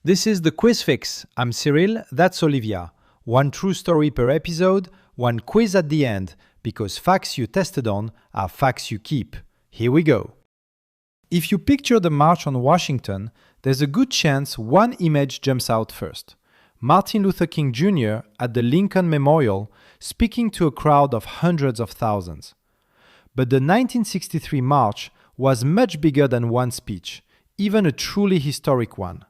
This is the Quiz Fix. I'm Cyril, that's Olivia. One true story per episode, one quiz at the end, because facts you tested on are facts you keep. Here we go. If you picture the March on Washington, there's a good chance one image jumps out first. Martin Luther King Jr. at the Lincoln Memorial speaking to a crowd of hundreds of thousands. But the 1963 march was much bigger than one speech, even a truly historic one.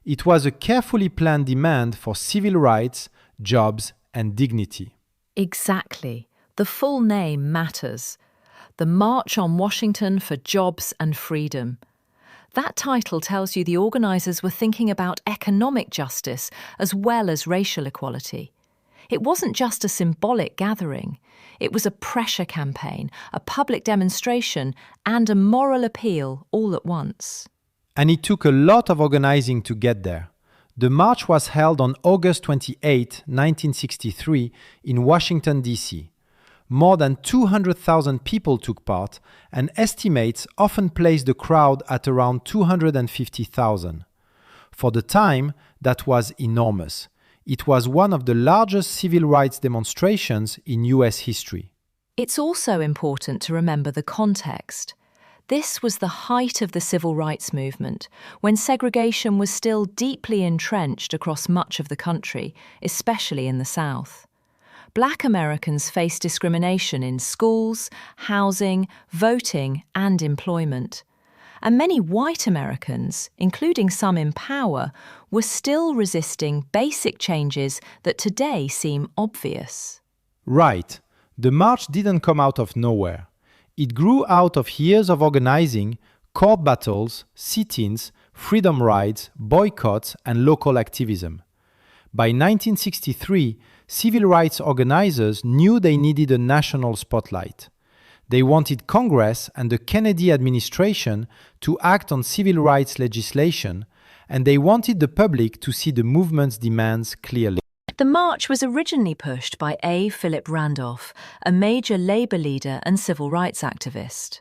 It was a carefully planned demand for civil rights, jobs, and dignity. Exactly. The full name matters. The March on Washington for Jobs and Freedom. That title tells you the organisers were thinking about economic justice as well as racial equality. It wasn't just a symbolic gathering. It was a pressure campaign, a public demonstration, and a moral appeal all at once. And it took a lot of organizing to get there. The march was held on August 28, 1963, in Washington, D.C. More than 200,000 people took part, and estimates often place the crowd at around 250,000. For the time, that was enormous. It was one of the largest civil rights demonstrations in U.S. history. It's also important to remember the context. This was the height of the civil rights movement, when segregation was still deeply entrenched across much of the country, especially in the South. Black Americans faced discrimination in schools, housing, voting, and employment. And many white Americans, including some in power, were still resisting basic changes that today seem obvious. Right. The march didn't come out of nowhere. It grew out of years of organizing, court battles, sit-ins, freedom rides, boycotts, and local activism. By 1963, civil rights organizers knew they needed a national spotlight. They wanted Congress and the Kennedy administration to act on civil rights legislation, and they wanted the public to see the movement's demands clearly. The march was originally pushed by A. Philip Randolph, a major labor leader and civil rights activist.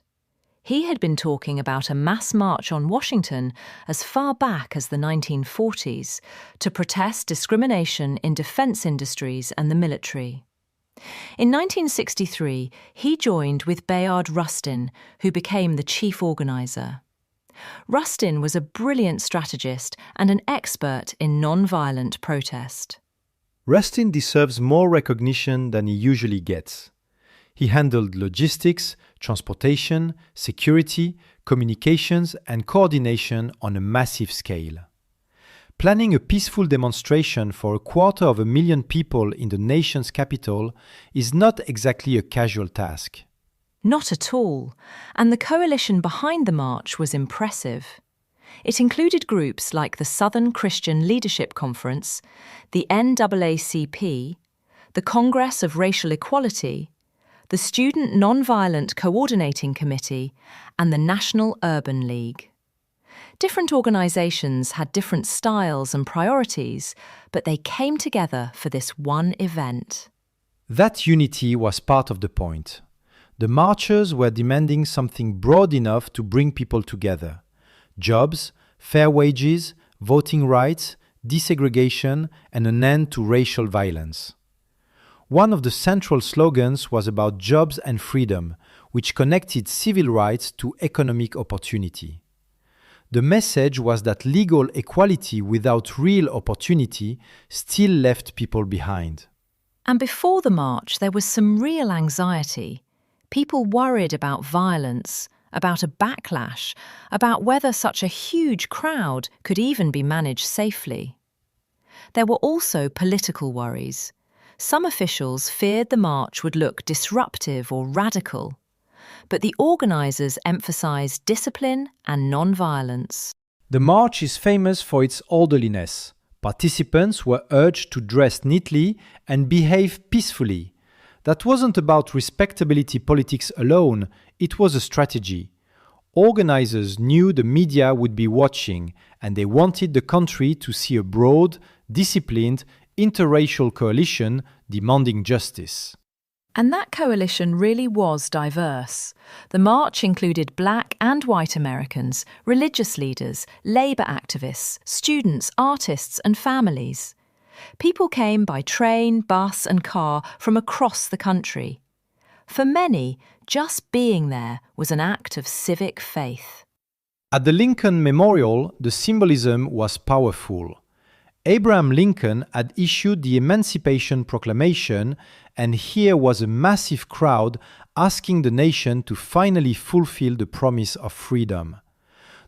He had been talking about a mass march on Washington as far back as the 1940s to protest discrimination in defense industries and the military. In 1963, he joined with Bayard Rustin, who became the chief organizer. Rustin was a brilliant strategist and an expert in nonviolent protest. Rustin deserves more recognition than he usually gets. He handled logistics, transportation, security, communications, and coordination on a massive scale. Planning a peaceful demonstration for 250,000 people in the nation's capital is not exactly a casual task. Not at all, and the coalition behind the march was impressive. It included groups like the Southern Christian Leadership Conference, the NAACP, the Congress of Racial Equality, the Student Nonviolent Coordinating Committee, and the National Urban League. Different organizations had different styles and priorities, but they came together for this one event. That unity was part of the point. The marchers were demanding something broad enough to bring people together. Jobs, fair wages, voting rights, desegregation, and an end to racial violence. One of the central slogans was about jobs and freedom, which connected civil rights to economic opportunity. The message was that legal equality without real opportunity still left people behind. And before the march, there was some real anxiety. People worried about violence, about a backlash, about whether such a huge crowd could even be managed safely. There were also political worries. Some officials feared the march would look disruptive or radical, but the organisers emphasised discipline and non-violence. The march is famous for its orderliness. Participants were urged to dress neatly and behave peacefully. That wasn't about respectability politics alone, it was a strategy. Organisers knew the media would be watching, and they wanted the country to see a broad, disciplined, interracial coalition demanding justice. And that coalition really was diverse. The march included black and white Americans, religious leaders, labor activists, students, artists, and families. People came by train, bus, and car from across the country. For many, just being there was an act of civic faith. At the Lincoln Memorial, the symbolism was powerful. Abraham Lincoln had issued the Emancipation Proclamation, and here was a massive crowd asking the nation to finally fulfill the promise of freedom.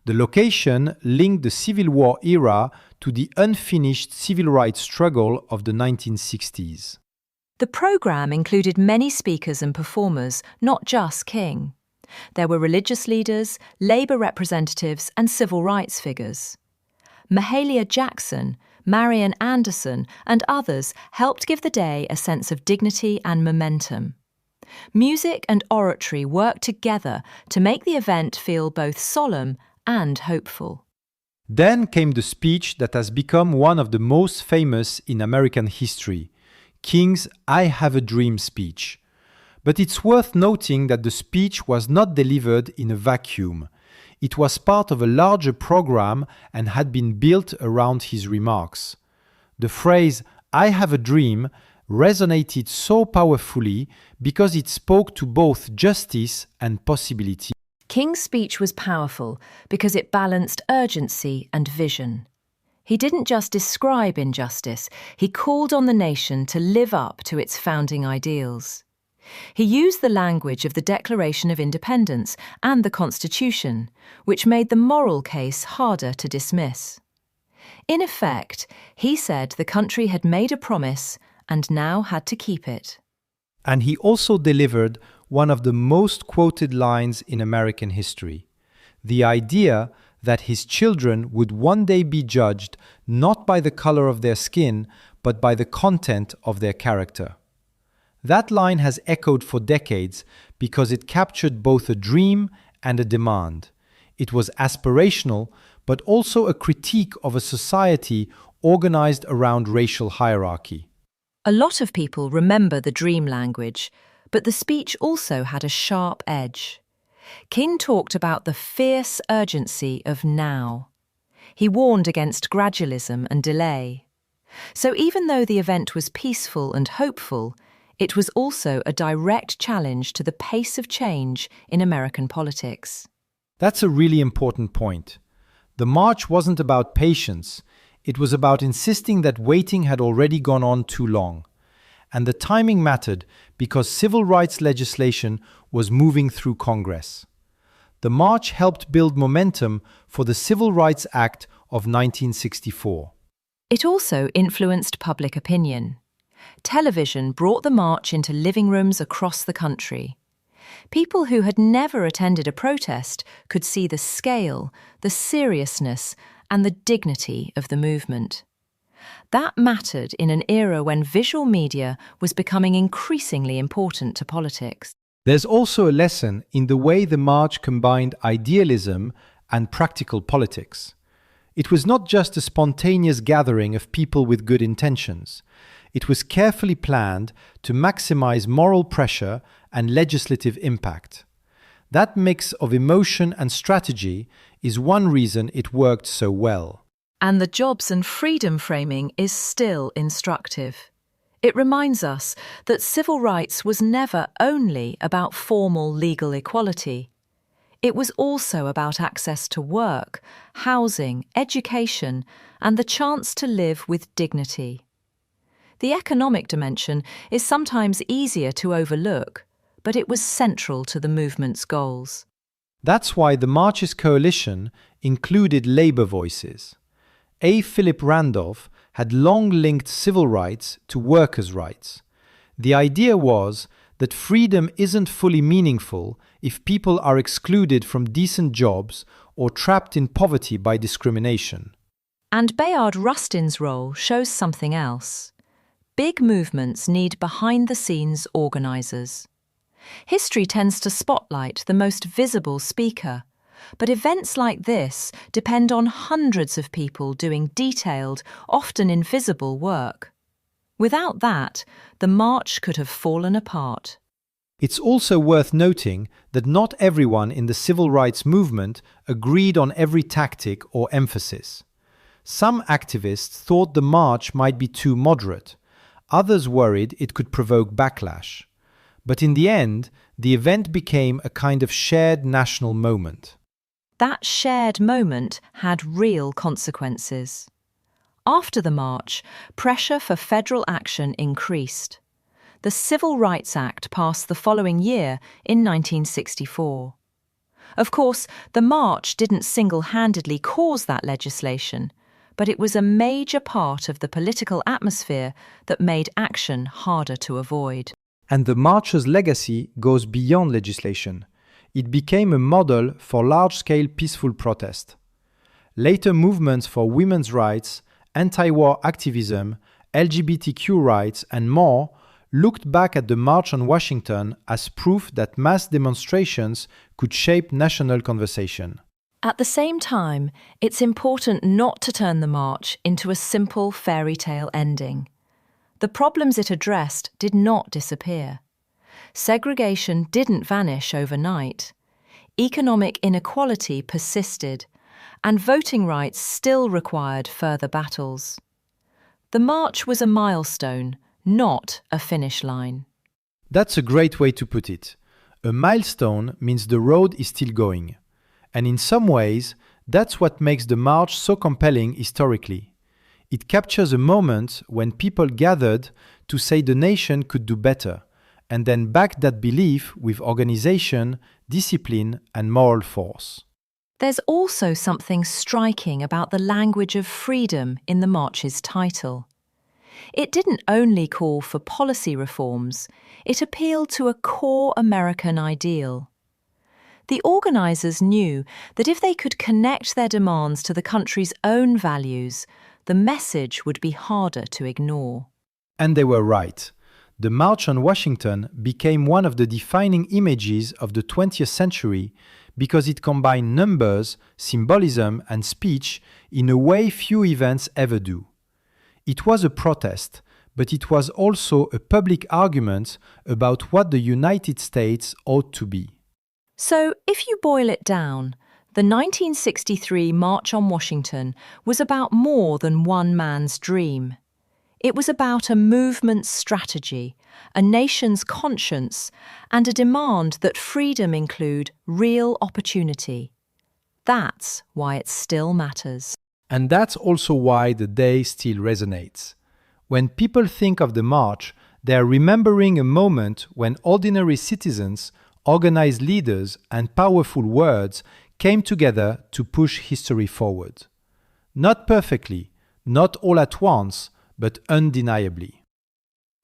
The location linked the Civil War era to the unfinished civil rights struggle of the 1960s. The program included many speakers and performers, not just King. There were religious leaders, labor representatives, and civil rights figures. Mahalia Jackson, Marian Anderson, and others helped give the day a sense of dignity and momentum. Music and oratory worked together to make the event feel both solemn and hopeful. Then came the speech that has become one of the most famous in American history, King's "I Have a Dream" speech. But it's worth noting that the speech was not delivered in a vacuum. It was part of a larger program and had been built around his remarks. The phrase "I have a dream" resonated so powerfully because it spoke to both justice and possibility. King's speech was powerful because it balanced urgency and vision. He didn't just describe injustice, he called on the nation to live up to its founding ideals. He used the language of the Declaration of Independence and the Constitution, which made the moral case harder to dismiss. In effect, he said the country had made a promise and now had to keep it. And he also delivered one of the most quoted lines in American history: the idea that his children would one day be judged not by the color of their skin, but by the content of their character. That line has echoed for decades because it captured both a dream and a demand. It was aspirational, but also a critique of a society organized around racial hierarchy. A lot of people remember the dream language, but the speech also had a sharp edge. King talked about the fierce urgency of now. He warned against gradualism and delay. So even though the event was peaceful and hopeful, it was also a direct challenge to the pace of change in American politics. That's a really important point. The march wasn't about patience. It was about insisting that waiting had already gone on too long. And the timing mattered because civil rights legislation was moving through Congress. The march helped build momentum for the Civil Rights Act of 1964. It also influenced public opinion. Television brought the march into living rooms across the country. People who had never attended a protest could see the scale, the seriousness, and the dignity of the movement. That mattered in an era when visual media was becoming increasingly important to politics. There's also a lesson in the way the march combined idealism and practical politics. It was not just a spontaneous gathering of people with good intentions. It was carefully planned to maximize moral pressure and legislative impact. That mix of emotion and strategy is one reason it worked so well. And the jobs and freedom framing is still instructive. It reminds us that civil rights was never only about formal legal equality. It was also about access to work, housing, education, and the chance to live with dignity. The economic dimension is sometimes easier to overlook, but it was central to the movement's goals. That's why the March's coalition included labor voices. A. Philip Randolph had long linked civil rights to workers' rights. The idea was that freedom isn't fully meaningful if people are excluded from decent jobs or trapped in poverty by discrimination. And Bayard Rustin's role shows something else. Big movements need behind-the-scenes organisers. History tends to spotlight the most visible speaker, but events like this depend on hundreds of people doing detailed, often invisible work. Without that, the march could have fallen apart. It's also worth noting that not everyone in the civil rights movement agreed on every tactic or emphasis. Some activists thought the march might be too moderate. Others worried it could provoke backlash. But in the end, the event became a kind of shared national moment. That shared moment had real consequences. After the march, pressure for federal action increased. The Civil Rights Act passed the following year in 1964. Of course, the march didn't single-handedly cause that legislation, but it was a major part of the political atmosphere that made action harder to avoid. And the march's legacy goes beyond legislation. It became a model for large-scale peaceful protest. Later movements for women's rights, anti-war activism, LGBTQ rights, and more looked back at the March on Washington as proof that mass demonstrations could shape national conversation. At the same time, it's important not to turn the march into a simple fairy tale ending. The problems it addressed did not disappear. Segregation didn't vanish overnight. Economic inequality persisted, and voting rights still required further battles. The march was a milestone, not a finish line. That's a great way to put it. A milestone means the road is still going. And in some ways, that's what makes the march so compelling historically. It captures a moment when people gathered to say the nation could do better, and then backed that belief with organization, discipline, and moral force. There's also something striking about the language of freedom in the march's title. It didn't only call for policy reforms, it appealed to a core American ideal. The organizers knew that if they could connect their demands to the country's own values, the message would be harder to ignore. And they were right. The March on Washington became one of the defining images of the 20th century because it combined numbers, symbolism, and speech in a way few events ever do. It was a protest, but it was also a public argument about what the United States ought to be. So, if you boil it down, the 1963 March on Washington was about more than one man's dream. It was about a movement's strategy, a nation's conscience, and a demand that freedom include real opportunity. That's why it still matters. And that's also why the day still resonates. When people think of the march, they are remembering a moment when ordinary citizens, organized leaders, and powerful words came together to push history forward. Not perfectly, not all at once, but undeniably.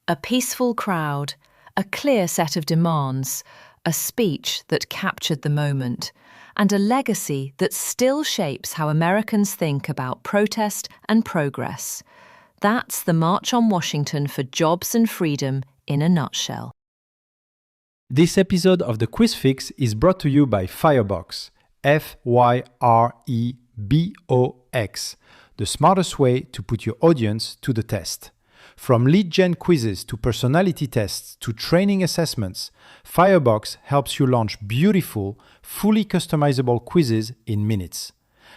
A peaceful crowd, a clear set of demands, a speech that captured the moment, and a legacy that still shapes how Americans think about protest and progress. That's the March on Washington for Jobs and Freedom in a nutshell. This episode of the Quiz Fix is brought to you by Fyrebox, Fyrebox, the smartest way to put your audience to the test. From lead gen quizzes to personality tests to training assessments, Fyrebox helps you launch beautiful, fully customizable quizzes in minutes.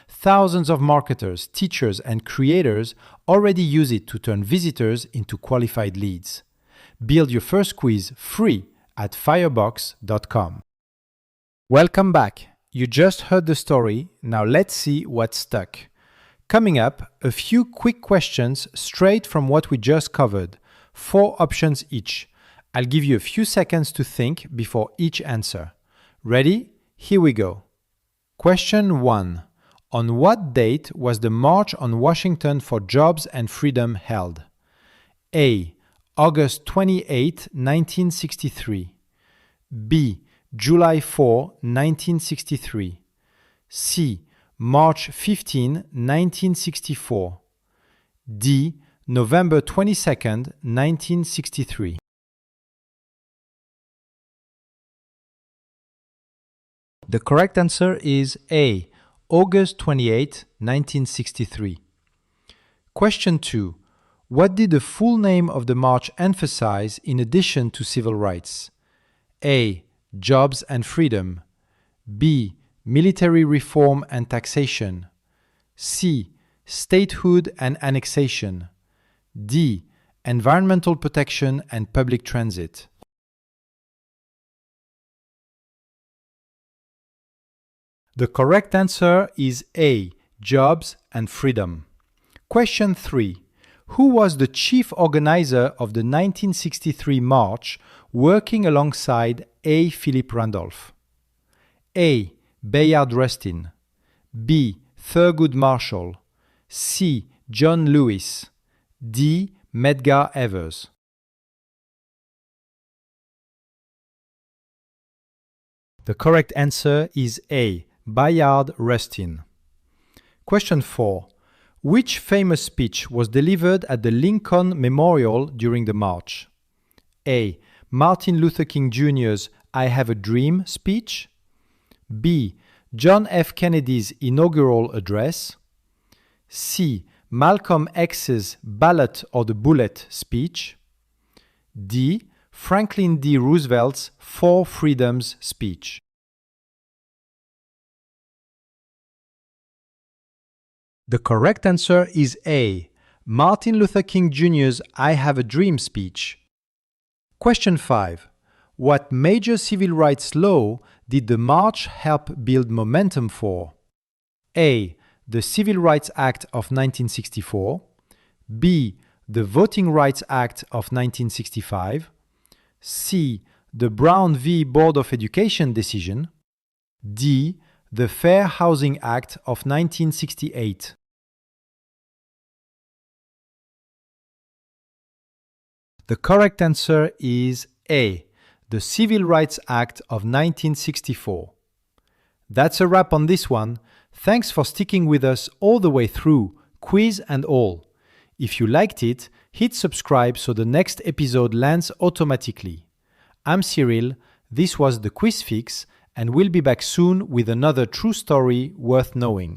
Thousands of marketers, teachers, and creators already use it to turn visitors into qualified leads. Build your first quiz free at fyrebox.com. Welcome back. You just heard the story. Now let's see what stuck. Coming up, a few quick questions straight from what we just covered. 4 options each. I'll give you a few seconds to think before each answer. Ready? Here we go. Question 1. On what date was the March on Washington for Jobs and Freedom held? A. August 28, 1963. B. July 4, 1963. C. March 15, 1964. D. November 22, 1963. The correct answer is A. August 28, 1963. Question 2. What did the full name of the march emphasize in addition to civil rights? A. Jobs and freedom. B. Military reform and taxation. C. Statehood and annexation. D. Environmental protection and public transit. The correct answer is A. Jobs and freedom. Question 3. Who was the chief organizer of the 1963 march working alongside A. Philip Randolph? A. Bayard Rustin. B. Thurgood Marshall. C. John Lewis. D. Medgar Evers. The correct answer is A. Bayard Rustin. Question 4. Which famous speech was delivered at the Lincoln Memorial during the march? A. Martin Luther King Jr.'s I Have a Dream speech. B. John F. Kennedy's inaugural address. C. Malcolm X's Ballot or the Bullet speech. D. Franklin D. Roosevelt's Four Freedoms speech. The correct answer is A. Martin Luther King Jr.'s I Have a Dream speech. Question 5. What major civil rights law did the march help build momentum for? A. The Civil Rights Act of 1964. B. The Voting Rights Act of 1965. C. The Brown v. Board of Education decision. D. The Fair Housing Act of 1968. The correct answer is A. The Civil Rights Act of 1964. That's a wrap on this one. Thanks for sticking with us all the way through, quiz and all. If you liked it, hit subscribe so the next episode lands automatically. I'm Cyril, this was the Quiz Fix, and we'll be back soon with another true story worth knowing.